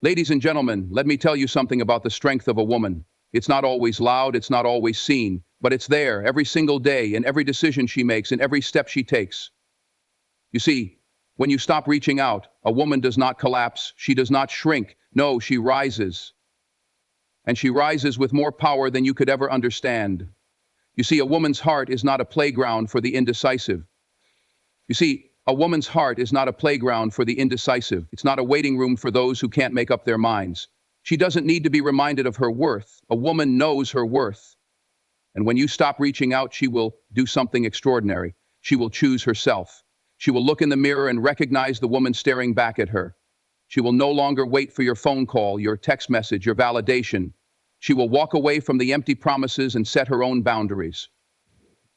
Ladies and gentlemen, let me tell you something about the strength of a woman. It's not always loud, it's not always seen, but it's there every single day in every decision she makes, in every step she takes. You see, when you stop reaching out, a woman does not collapse, she does not shrink. No, she rises. And she rises with more power than you could ever understand. You see, a woman's heart is not a playground for the indecisive. You see, a woman's heart is not a playground for the indecisive. It's not a waiting room for those who can't make up their minds. She doesn't need to be reminded of her worth. A woman knows her worth. And when you stop reaching out, she will do something extraordinary. She will choose herself. She will look in the mirror and recognize the woman staring back at her. She will no longer wait for your phone call, your text message, your validation. She will walk away from the empty promises and set her own boundaries.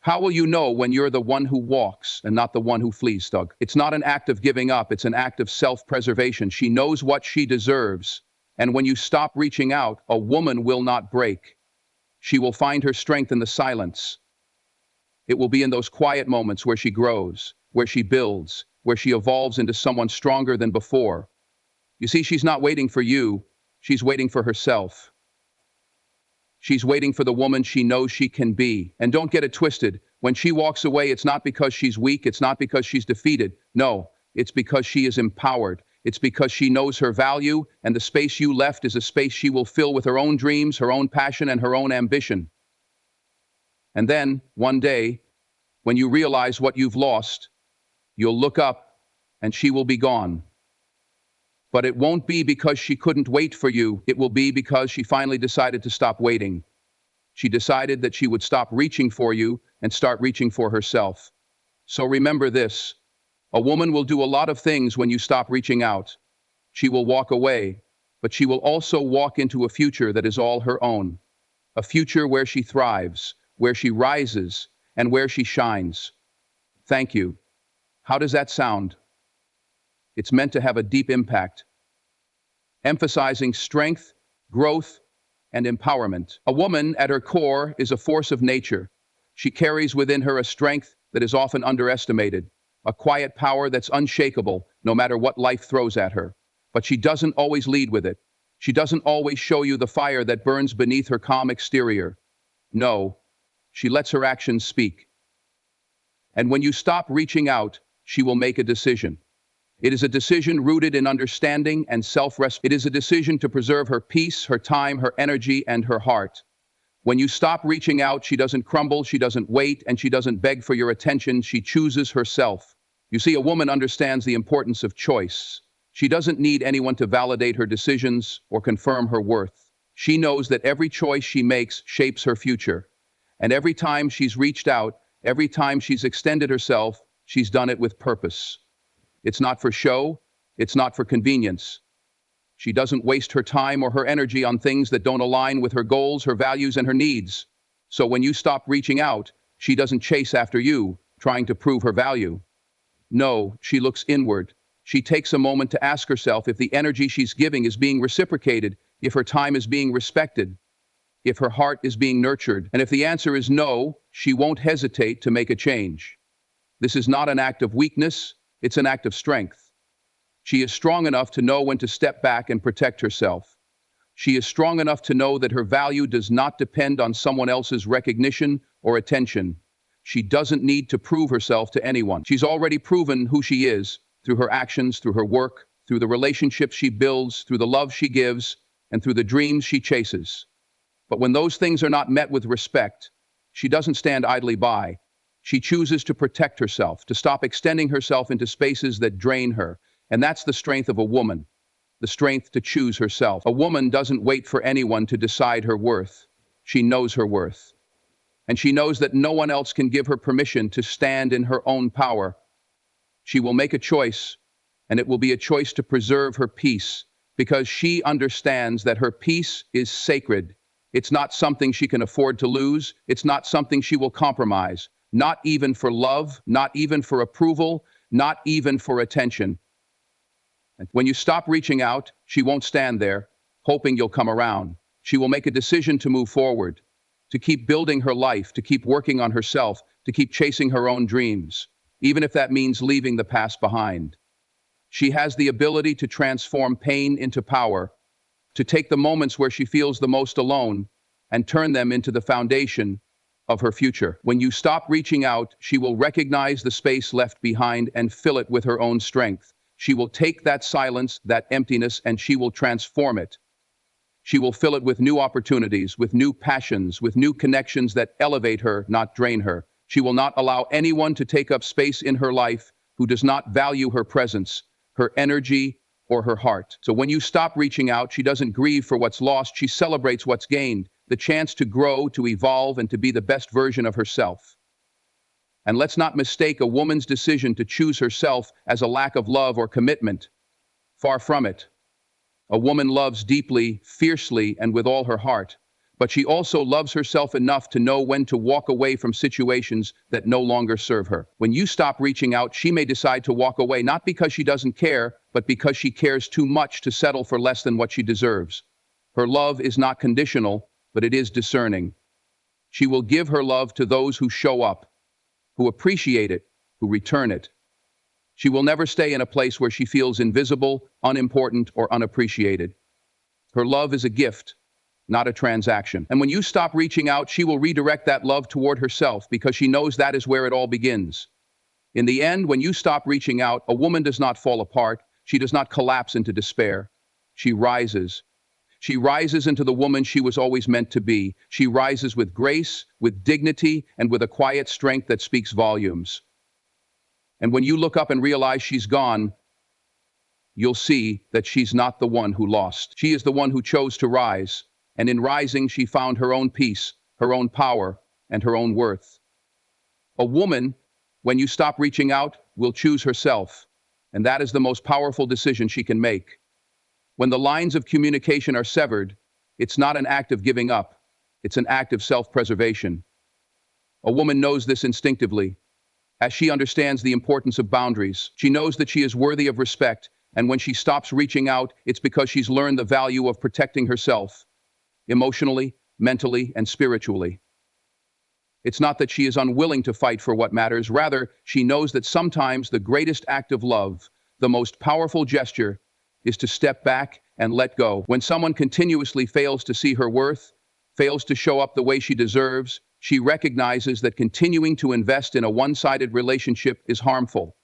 How will you know when you're the one who walks and not the one who flees, Doug? It's not an act of giving up, it's an act of self-preservation. She knows what she deserves. And when you stop reaching out, a woman will not break. She will find her strength in the silence. It will be in those quiet moments where she grows, where she builds, where she evolves into someone stronger than before. You see, she's not waiting for you, she's waiting for herself. She's waiting for the woman she knows she can be. And don't get it twisted. When she walks away, it's not because she's weak. It's not because she's defeated. No, it's because she is empowered. It's because she knows her value, and the space you left is a space she will fill with her own dreams, her own passion, and her own ambition. And then, one day, when you realize what you've lost, you'll look up and she will be gone. But it won't be because she couldn't wait for you. It will be because she finally decided to stop waiting. She decided that she would stop reaching for you and start reaching for herself. So remember this. A woman will do a lot of things when you stop reaching out. She will walk away, but she will also walk into a future that is all her own. A future where she thrives, where she rises, and where she shines. Thank you. How does that sound? It's meant to have a deep impact, emphasizing strength, growth, and empowerment. A woman, at her core, is a force of nature. She carries within her a strength that is often underestimated, a quiet power that's unshakable, no matter what life throws at her. But she doesn't always lead with it. She doesn't always show you the fire that burns beneath her calm exterior. No, she lets her actions speak. And when you stop reaching out, she will make a decision. It is a decision rooted in understanding and self-respect. It is a decision to preserve her peace, her time, her energy, and her heart. When you stop reaching out, she doesn't crumble, she doesn't wait, and she doesn't beg for your attention. She chooses herself. You see, a woman understands the importance of choice. She doesn't need anyone to validate her decisions or confirm her worth. She knows that every choice she makes shapes her future. And every time she's reached out, every time she's extended herself, she's done it with purpose. It's not for show, it's not for convenience. She doesn't waste her time or her energy on things that don't align with her goals, her values, and her needs. So when you stop reaching out, she doesn't chase after you, trying to prove her value. No, she looks inward. She takes a moment to ask herself if the energy she's giving is being reciprocated, if her time is being respected, if her heart is being nurtured. And if the answer is no, she won't hesitate to make a change. This is not an act of weakness, it's an act of strength. She is strong enough to know when to step back and protect herself. She is strong enough to know that her value does not depend on someone else's recognition or attention. She doesn't need to prove herself to anyone. She's already proven who she is through her actions, through her work, through the relationships she builds, through the love she gives, and through the dreams she chases. But when those things are not met with respect, she doesn't stand idly by. She chooses to protect herself, to stop extending herself into spaces that drain her. And that's the strength of a woman, the strength to choose herself. A woman doesn't wait for anyone to decide her worth. She knows her worth. And she knows that no one else can give her permission to stand in her own power. She will make a choice, and it will be a choice to preserve her peace, because she understands that her peace is sacred. It's not something she can afford to lose. It's not something she will compromise. Not even for love, not even for approval, not even for attention. And when you stop reaching out, she won't stand there, hoping you'll come around. She will make a decision to move forward, to keep building her life, to keep working on herself, to keep chasing her own dreams, even if that means leaving the past behind. She has the ability to transform pain into power, to take the moments where she feels the most alone and turn them into the foundation of her future. When you stop reaching out, she will recognize the space left behind and fill it with her own strength. She will take that silence, that emptiness, and she will transform it. She will fill it with new opportunities, with new passions, with new connections that elevate her, not drain her. She will not allow anyone to take up space in her life who does not value her presence, her energy, or her heart. So when you stop reaching out, she doesn't grieve for what's lost, she celebrates what's gained, the chance to grow, to evolve, and to be the best version of herself. And let's not mistake a woman's decision to choose herself as a lack of love or commitment. Far from it. A woman loves deeply, fiercely, and with all her heart, but she also loves herself enough to know when to walk away from situations that no longer serve her. When you stop reaching out, she may decide to walk away, not because she doesn't care, but because she cares too much to settle for less than what she deserves. Her love is not conditional, but it is discerning. She will give her love to those who show up, who appreciate it, who return it. She will never stay in a place where she feels invisible, unimportant, or unappreciated. Her love is a gift, not a transaction. And when you stop reaching out, she will redirect that love toward herself because she knows that is where it all begins. In the end, when you stop reaching out, a woman does not fall apart. She does not collapse into despair. She rises. She rises into the woman she was always meant to be. She rises with grace, with dignity, and with a quiet strength that speaks volumes. And when you look up and realize she's gone, you'll see that she's not the one who lost. She is the one who chose to rise. And in rising, she found her own peace, her own power, and her own worth. A woman, when you stop reaching out, will choose herself. And that is the most powerful decision she can make. When the lines of communication are severed, it's not an act of giving up. It's an act of self-preservation. A woman knows this instinctively. As she understands the importance of boundaries, she knows that she is worthy of respect, and when she stops reaching out, it's because she's learned the value of protecting herself, emotionally, mentally, and spiritually. It's not that she is unwilling to fight for what matters, rather, she knows that sometimes the greatest act of love, the most powerful gesture, is to step back and let go. When someone continuously fails to see her worth, fails to show up the way she deserves, she recognizes that continuing to invest in a one-sided relationship is harmful.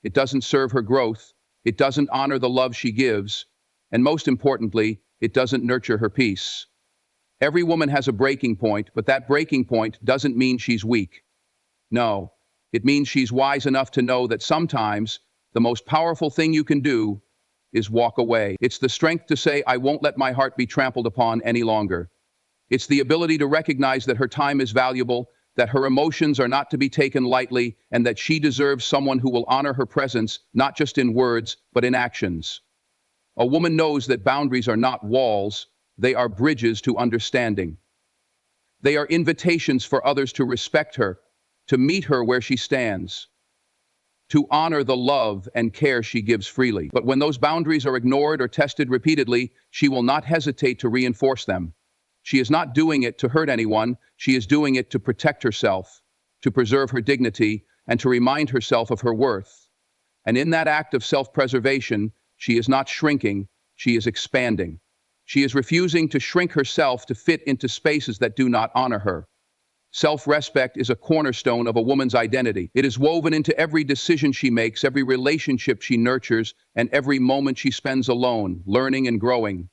It doesn't serve her growth, it doesn't honor the love she gives, and most importantly, it doesn't nurture her peace. Every woman has a breaking point, but that breaking point doesn't mean she's weak. No, it means she's wise enough to know that sometimes the most powerful thing you can do is walk away. It's the strength to say, I won't let my heart be trampled upon any longer. It's the ability to recognize that her time is valuable, that her emotions are not to be taken lightly, and that she deserves someone who will honor her presence, not just in words, but in actions. A woman knows that boundaries are not walls, they are bridges to understanding. They are invitations for others to respect her, to meet her where she stands, to honor the love and care she gives freely. But when those boundaries are ignored or tested repeatedly, she will not hesitate to reinforce them. She is not doing it to hurt anyone, she is doing it to protect herself, to preserve her dignity, and to remind herself of her worth. And in that act of self-preservation, she is not shrinking, she is expanding. She is refusing to shrink herself to fit into spaces that do not honor her. Self-respect is a cornerstone of a woman's identity. It is woven into every decision she makes, every relationship she nurtures, and every moment she spends alone, learning and growing.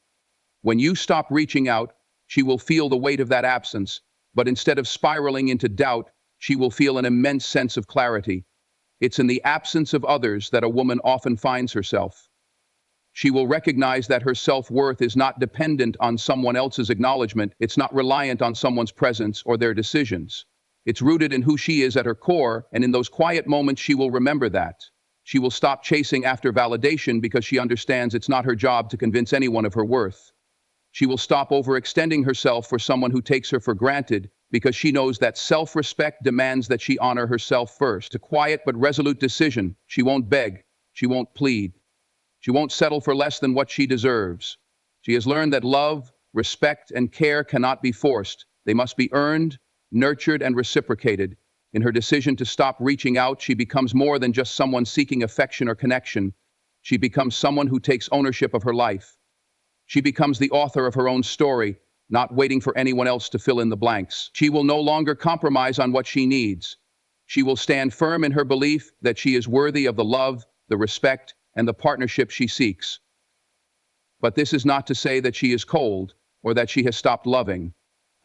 When you stop reaching out, she will feel the weight of that absence, but instead of spiraling into doubt, she will feel an immense sense of clarity. It's in the absence of others that a woman often finds herself. She will recognize that her self-worth is not dependent on someone else's acknowledgement. It's not reliant on someone's presence or their decisions. It's rooted in who she is at her core, and in those quiet moments she will remember that. She will stop chasing after validation because she understands it's not her job to convince anyone of her worth. She will stop overextending herself for someone who takes her for granted because she knows that self-respect demands that she honor herself first. A quiet but resolute decision. She won't beg. She won't plead. She won't settle for less than what she deserves. She has learned that love, respect, and care cannot be forced. They must be earned, nurtured, and reciprocated. In her decision to stop reaching out, she becomes more than just someone seeking affection or connection. She becomes someone who takes ownership of her life. She becomes the author of her own story, not waiting for anyone else to fill in the blanks. She will no longer compromise on what she needs. She will stand firm in her belief that she is worthy of the love, the respect, and the partnership she seeks. But this is not to say that she is cold or that she has stopped loving.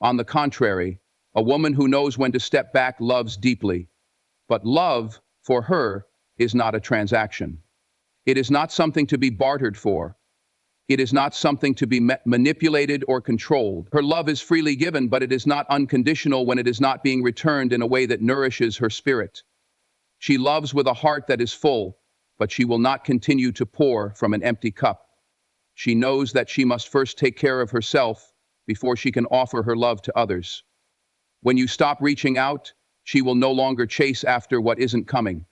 On the contrary, a woman who knows when to step back loves deeply. But love, for her, is not a transaction. It is not something to be bartered for. It is not something to be manipulated or controlled. Her love is freely given, but it is not unconditional when it is not being returned in a way that nourishes her spirit. She loves with a heart that is full, but she will not continue to pour from an empty cup. She knows that she must first take care of herself before she can offer her love to others. When you stop reaching out, she will no longer chase after what isn't coming.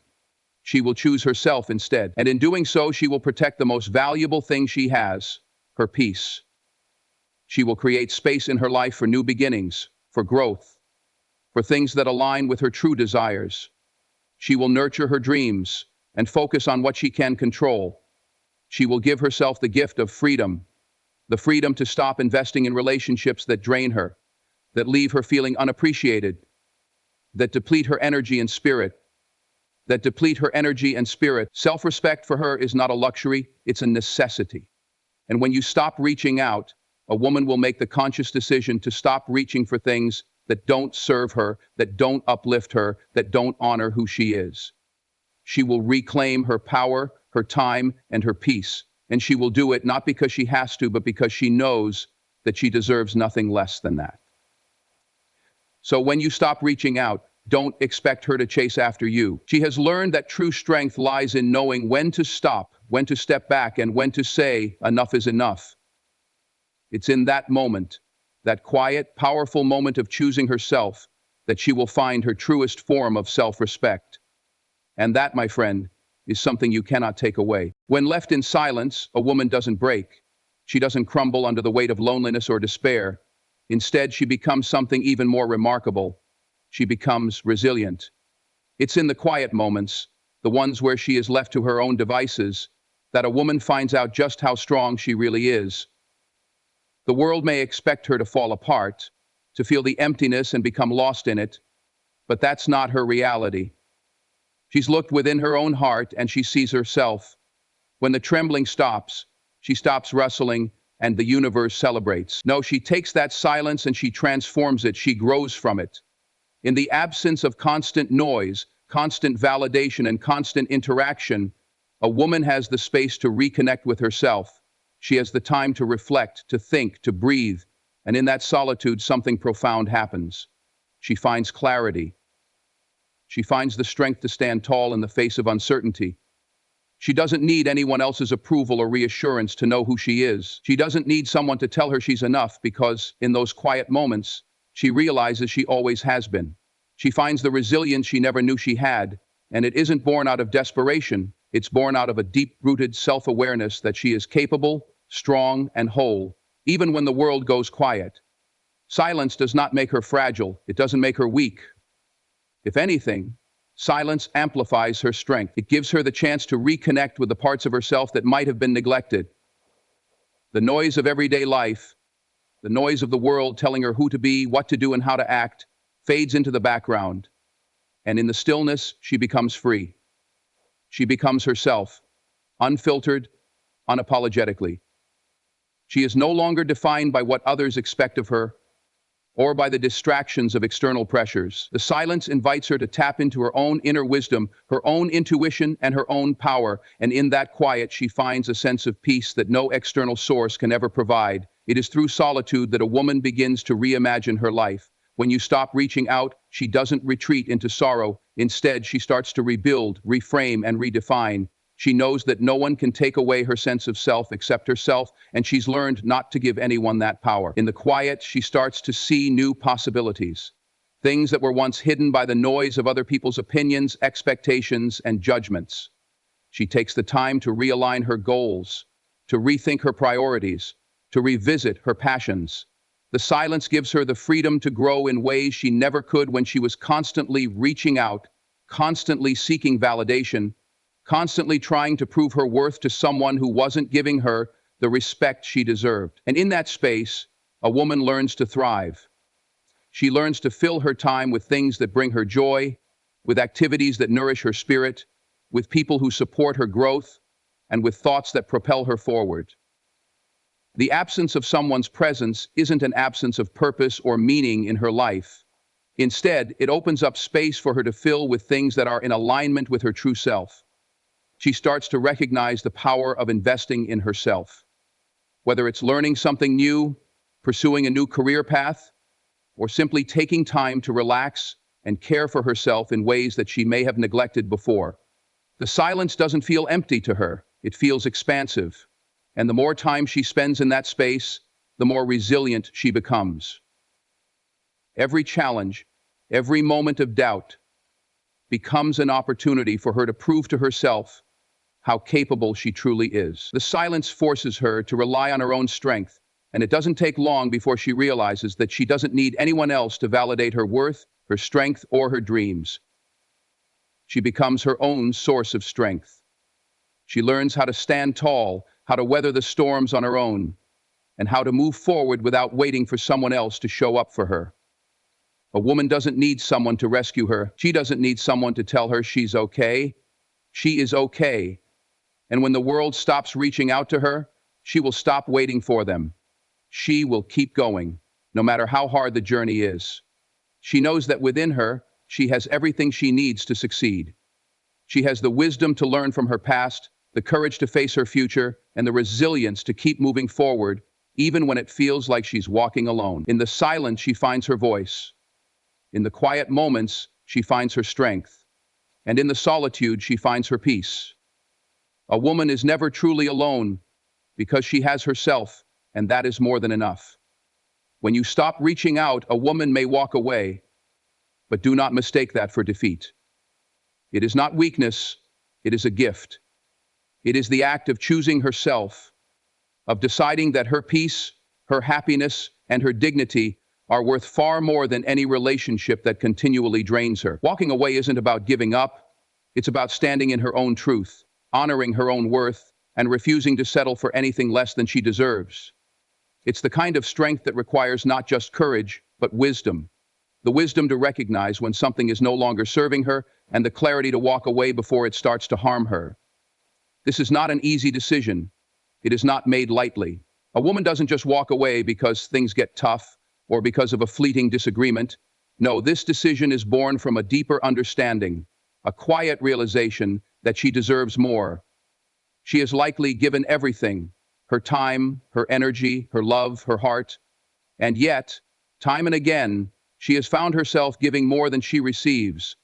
She will choose herself instead, and in doing so, she will protect the most valuable thing she has, her peace. She will create space in her life for new beginnings, for growth, for things that align with her true desires. She will nurture her dreams and focus on what she can control. She will give herself the gift of freedom, the freedom to stop investing in relationships that drain her, that leave her feeling unappreciated, that deplete her energy and spirit. Self-respect for her is not a luxury, it's a necessity. And when you stop reaching out, a woman will make the conscious decision to stop reaching for things that don't serve her, that don't uplift her, that don't honor who she is. She will reclaim her power, her time, and her peace. And she will do it not because she has to, but because she knows that she deserves nothing less than that. So when you stop reaching out, don't expect her to chase after you. She has learned that true strength lies in knowing when to stop, when to step back, and when to say, enough is enough. It's in that moment, that quiet, powerful moment of choosing herself, that she will find her truest form of self-respect. And that, my friend, is something you cannot take away. When left in silence, a woman doesn't break. She doesn't crumble under the weight of loneliness or despair. Instead, she becomes something even more remarkable. She becomes resilient. It's in the quiet moments, the ones where she is left to her own devices, that a woman finds out just how strong she really is. The world may expect her to fall apart, to feel the emptiness and become lost in it, but that's not her reality. She's looked within her own heart and she sees herself. When the trembling stops, she stops wrestling and the universe celebrates. No, she takes that silence and she transforms it, she grows from it. In the absence of constant noise, constant validation, and constant interaction, a woman has the space to reconnect with herself. She has the time to reflect, to think, to breathe, and in that solitude, something profound happens. She finds clarity. She finds the strength to stand tall in the face of uncertainty. She doesn't need anyone else's approval or reassurance to know who she is. She doesn't need someone to tell her she's enough because, in those quiet moments, she realizes she always has been. She finds the resilience she never knew she had, and it isn't born out of desperation. It's born out of a deep-rooted self-awareness that she is capable, strong, and whole, even when the world goes quiet. Silence does not make her fragile. It doesn't make her weak. If anything, silence amplifies her strength. It gives her the chance to reconnect with the parts of herself that might have been neglected. The noise of everyday life, the noise of the world telling her who to be, what to do, and how to act, fades into the background. And in the stillness, she becomes free. She becomes herself, unfiltered, unapologetically. She is no longer defined by what others expect of her, or by the distractions of external pressures. The silence invites her to tap into her own inner wisdom, her own intuition, and her own power, and in that quiet she finds a sense of peace that no external source can ever provide. It is through solitude that a woman begins to reimagine her life. When you stop reaching out, she doesn't retreat into sorrow. Instead, she starts to rebuild, reframe, and redefine. She knows that no one can take away her sense of self except herself, and she's learned not to give anyone that power. In the quiet, she starts to see new possibilities. Things that were once hidden by the noise of other people's opinions, expectations, and judgments. She takes the time to realign her goals, to rethink her priorities, to revisit her passions. The silence gives her the freedom to grow in ways she never could when she was constantly reaching out, constantly seeking validation, constantly trying to prove her worth to someone who wasn't giving her the respect she deserved. And in that space, a woman learns to thrive. She learns to fill her time with things that bring her joy, with activities that nourish her spirit, with people who support her growth, and with thoughts that propel her forward. The absence of someone's presence isn't an absence of purpose or meaning in her life. Instead, it opens up space for her to fill with things that are in alignment with her true self. She starts to recognize the power of investing in herself. Whether it's learning something new, pursuing a new career path, or simply taking time to relax and care for herself in ways that she may have neglected before. The silence doesn't feel empty to her, it feels expansive. And the more time she spends in that space, the more resilient she becomes. Every challenge, every moment of doubt, becomes an opportunity for her to prove to herself how capable she truly is. The silence forces her to rely on her own strength, and it doesn't take long before she realizes that she doesn't need anyone else to validate her worth, her strength, or her dreams. She becomes her own source of strength. She learns how to stand tall, how to weather the storms on her own, and how to move forward without waiting for someone else to show up for her. A woman doesn't need someone to rescue her. She doesn't need someone to tell her she's okay. She is okay. And when the world stops reaching out to her, she will stop waiting for them. She will keep going, no matter how hard the journey is. She knows that within her, she has everything she needs to succeed. She has the wisdom to learn from her past, the courage to face her future, and the resilience to keep moving forward, even when it feels like she's walking alone. In the silence, she finds her voice. In the quiet moments, she finds her strength. And in the solitude, she finds her peace. A woman is never truly alone because she has herself, and that is more than enough. When you stop reaching out, a woman may walk away, but do not mistake that for defeat. It is not weakness, it is a gift. It is the act of choosing herself, of deciding that her peace, her happiness, and her dignity are worth far more than any relationship that continually drains her. Walking away isn't about giving up, it's about standing in her own truth, honoring her own worth, and refusing to settle for anything less than she deserves. It's the kind of strength that requires not just courage, but wisdom. The wisdom to recognize when something is no longer serving her, and the clarity to walk away before it starts to harm her. This is not an easy decision. It is not made lightly. A woman doesn't just walk away because things get tough or because of a fleeting disagreement. No, this decision is born from a deeper understanding, a quiet realization that she deserves more. She has likely given everything, her time, her energy, her love, her heart, and yet, time and again, she has found herself giving more than she receives.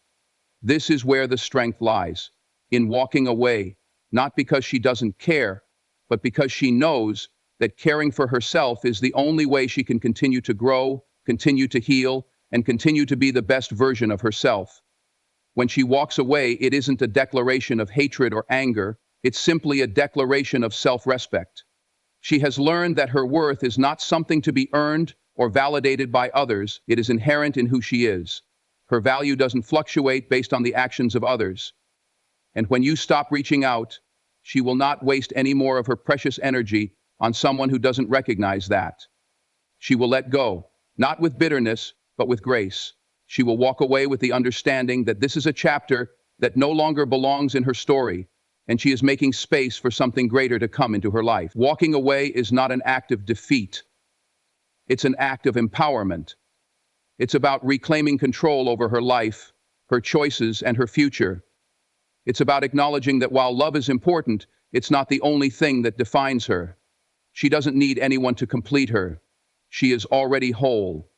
This is where the strength lies, in walking away, not because she doesn't care, but because she knows that caring for herself is the only way she can continue to grow, continue to heal, and continue to be the best version of herself. When she walks away, it isn't a declaration of hatred or anger, it's simply a declaration of self-respect. She has learned that her worth is not something to be earned or validated by others, it is inherent in who she is. Her value doesn't fluctuate based on the actions of others. And when you stop reaching out, she will not waste any more of her precious energy on someone who doesn't recognize that. She will let go, not with bitterness, but with grace. She will walk away with the understanding that this is a chapter that no longer belongs in her story, and she is making space for something greater to come into her life. Walking away is not an act of defeat. It's an act of empowerment. It's about reclaiming control over her life, her choices, and her future. It's about acknowledging that while love is important, it's not the only thing that defines her. She doesn't need anyone to complete her. She is already whole.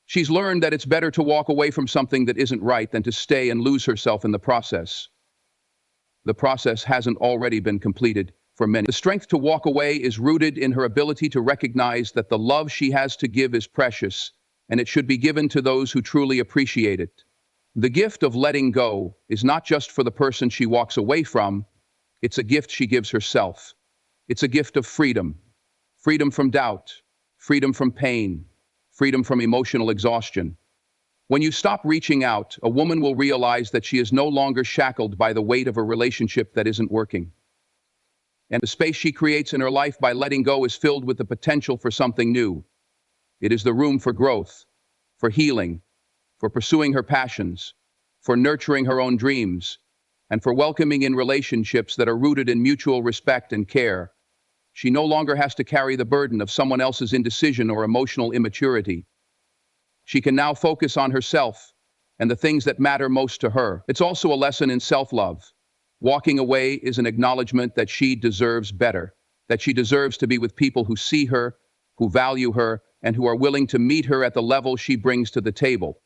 She's learned that it's better to walk away from something that isn't right than to stay and lose herself in the process. The process hasn't already been completed for many. The strength to walk away is rooted in her ability to recognize that the love she has to give is precious, and it should be given to those who truly appreciate it. The gift of letting go is not just for the person she walks away from, it's a gift she gives herself. It's a gift of freedom. Freedom from doubt, freedom from pain, freedom from emotional exhaustion. When you stop reaching out, a woman will realize that she is no longer shackled by the weight of a relationship that isn't working. And the space she creates in her life by letting go is filled with the potential for something new. It is the room for growth, for healing, for pursuing her passions, for nurturing her own dreams, and for welcoming in relationships that are rooted in mutual respect and care. She no longer has to carry the burden of someone else's indecision or emotional immaturity. She can now focus on herself and the things that matter most to her. It's also a lesson in self-love. Walking away is an acknowledgement that she deserves better, that she deserves to be with people who see her, who value her, and who are willing to meet her at the level she brings to the table.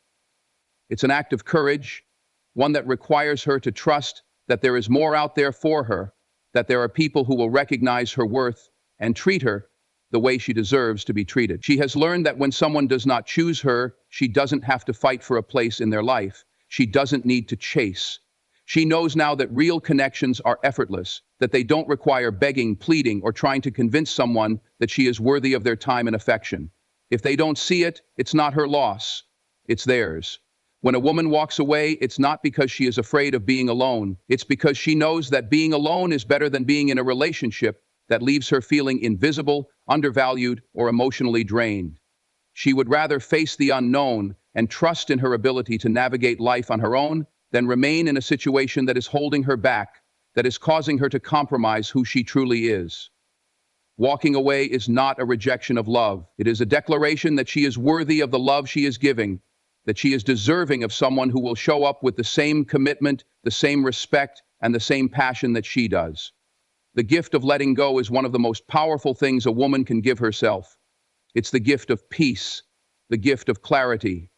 It's an act of courage, one that requires her to trust that there is more out there for her, that there are people who will recognize her worth and treat her the way she deserves to be treated. She has learned that when someone does not choose her, she doesn't have to fight for a place in their life. She doesn't need to chase. She knows now that real connections are effortless, that they don't require begging, pleading, or trying to convince someone that she is worthy of their time and affection. If they don't see it, it's not her loss, it's theirs. When a woman walks away, it's not because she is afraid of being alone. It's because she knows that being alone is better than being in a relationship that leaves her feeling invisible, undervalued, or emotionally drained. She would rather face the unknown and trust in her ability to navigate life on her own than remain in a situation that is holding her back, that is causing her to compromise who she truly is. Walking away is not a rejection of love. It is a declaration that she is worthy of the love she is giving, that she is deserving of someone who will show up with the same commitment, the same respect, and the same passion that she does. The gift of letting go is one of the most powerful things a woman can give herself. It's the gift of peace, the gift of clarity,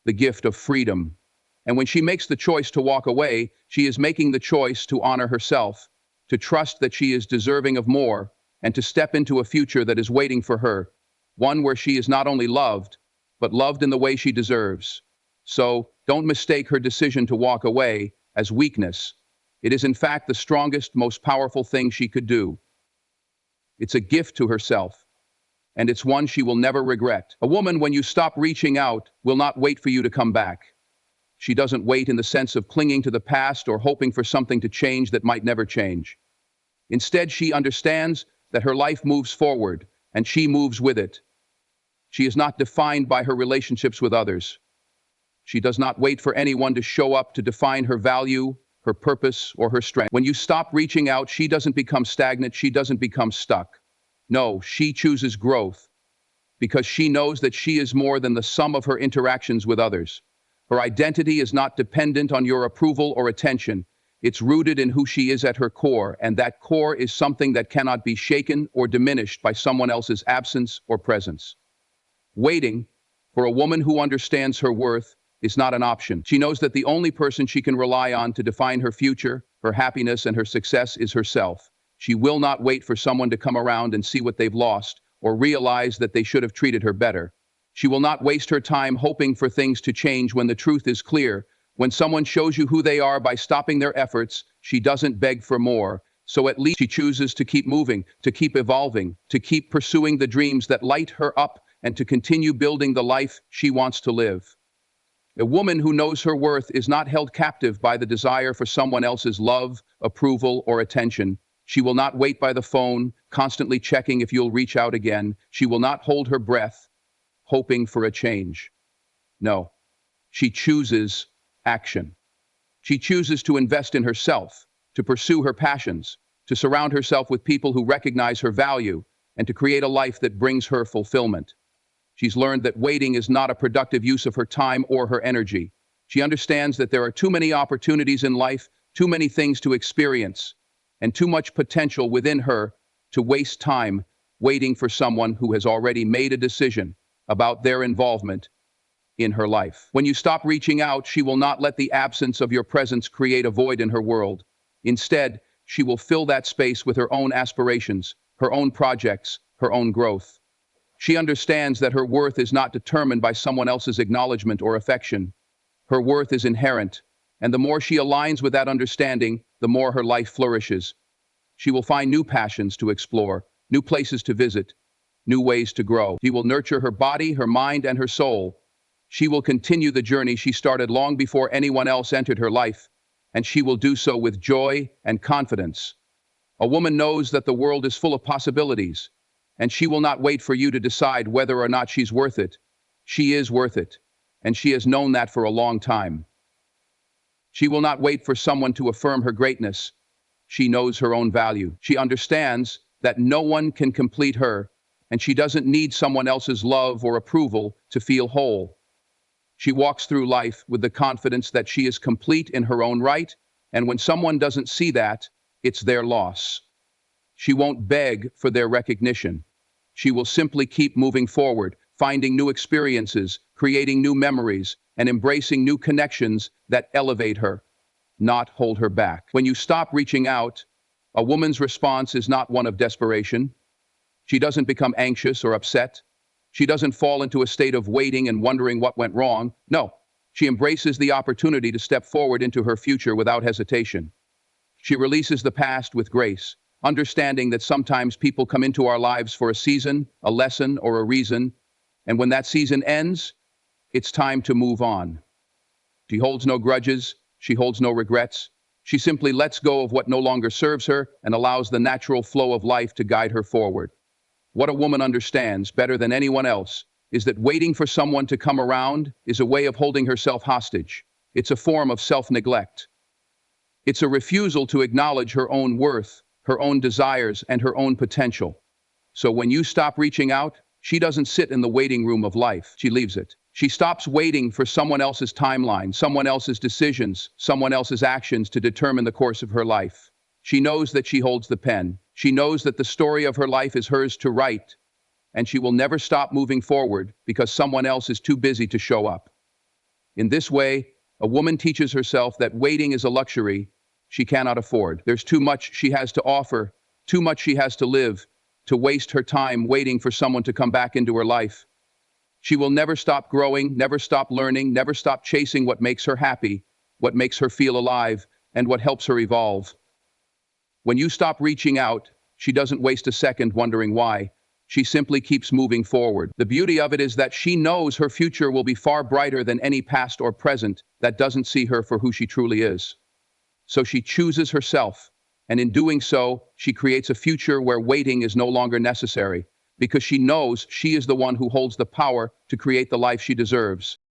the gift of freedom. And when she makes the choice to walk away, she is making the choice to honor herself, to trust that she is deserving of more, and to step into a future that is waiting for her, one where she is not only loved, but loved in the way she deserves. So, don't mistake her decision to walk away as weakness. It is in fact the strongest, most powerful thing she could do. It's a gift to herself, and it's one she will never regret. A woman, when you stop reaching out, will not wait for you to come back. She doesn't wait in the sense of clinging to the past or hoping for something to change that might never change. Instead, she understands that her life moves forward, and she moves with it. She is not defined by her relationships with others. She does not wait for anyone to show up to define her value, her purpose, or her strength. When you stop reaching out, she doesn't become stagnant, she doesn't become stuck. No, she chooses growth, because she knows that she is more than the sum of her interactions with others. Her identity is not dependent on your approval or attention. It's rooted in who she is at her core, and that core is something that cannot be shaken or diminished by someone else's absence or presence. Waiting, for a woman who understands her worth, is not an option. She knows that the only person she can rely on to define her future, her happiness, and her success is herself. She will not wait for someone to come around and see what they've lost, or realize that they should have treated her better. She will not waste her time hoping for things to change when the truth is clear. When someone shows you who they are by stopping their efforts, she doesn't beg for more. So at least she chooses to keep moving, to keep evolving, to keep pursuing the dreams that light her up, and to continue building the life she wants to live. A woman who knows her worth is not held captive by the desire for someone else's love, approval, or attention. She will not wait by the phone, constantly checking if you'll reach out again. She will not hold her breath, hoping for a change. No, she chooses action. She chooses to invest in herself, to pursue her passions, to surround herself with people who recognize her value, and to create a life that brings her fulfillment. She's learned that waiting is not a productive use of her time or her energy. She understands that there are too many opportunities in life, too many things to experience, and too much potential within her to waste time waiting for someone who has already made a decision about their involvement in her life. When you stop reaching out, she will not let the absence of your presence create a void in her world. Instead, she will fill that space with her own aspirations, her own projects, her own growth. She understands that her worth is not determined by someone else's acknowledgement or affection. Her worth is inherent, and the more she aligns with that understanding, the more her life flourishes. She will find new passions to explore, new places to visit, new ways to grow. She will nurture her body, her mind, and her soul, She will continue the journey she started long before anyone else entered her life, and she will do so with joy and confidence. A woman knows that the world is full of possibilities, and she will not wait for you to decide whether or not she's worth it. She is worth it, and she has known that for a long time. She will not wait for someone to affirm her greatness. She knows her own value. She understands that no one can complete her, and she doesn't need someone else's love or approval to feel whole. She walks through life with the confidence that she is complete in her own right, and when someone doesn't see that, it's their loss. She won't beg for their recognition. She will simply keep moving forward, finding new experiences, creating new memories, and embracing new connections that elevate her, not hold her back. When you stop reaching out, a woman's response is not one of desperation. She doesn't become anxious or upset. She doesn't fall into a state of waiting and wondering what went wrong. No, she embraces the opportunity to step forward into her future without hesitation. She releases the past with grace, understanding that sometimes people come into our lives for a season, a lesson, or a reason, and when that season ends, it's time to move on. She holds no grudges, she holds no regrets. She simply lets go of what no longer serves her and allows the natural flow of life to guide her forward. What a woman understands better than anyone else is that waiting for someone to come around is a way of holding herself hostage. It's a form of self-neglect. It's a refusal to acknowledge her own worth, her own desires, and her own potential. So when you stop reaching out, she doesn't sit in the waiting room of life. She leaves it. She stops waiting for someone else's timeline, someone else's decisions, someone else's actions to determine the course of her life. She knows that she holds the pen. She knows that the story of her life is hers to write, and she will never stop moving forward because someone else is too busy to show up. In this way, a woman teaches herself that waiting is a luxury she cannot afford. There's too much she has to offer, too much she has to live, to waste her time waiting for someone to come back into her life. She will never stop growing, never stop learning, never stop chasing what makes her happy, what makes her feel alive, and what helps her evolve. When you stop reaching out, she doesn't waste a second wondering why. She simply keeps moving forward. The beauty of it is that she knows her future will be far brighter than any past or present that doesn't see her for who she truly is. So she chooses herself, and in doing so, she creates a future where waiting is no longer necessary, because she knows she is the one who holds the power to create the life she deserves.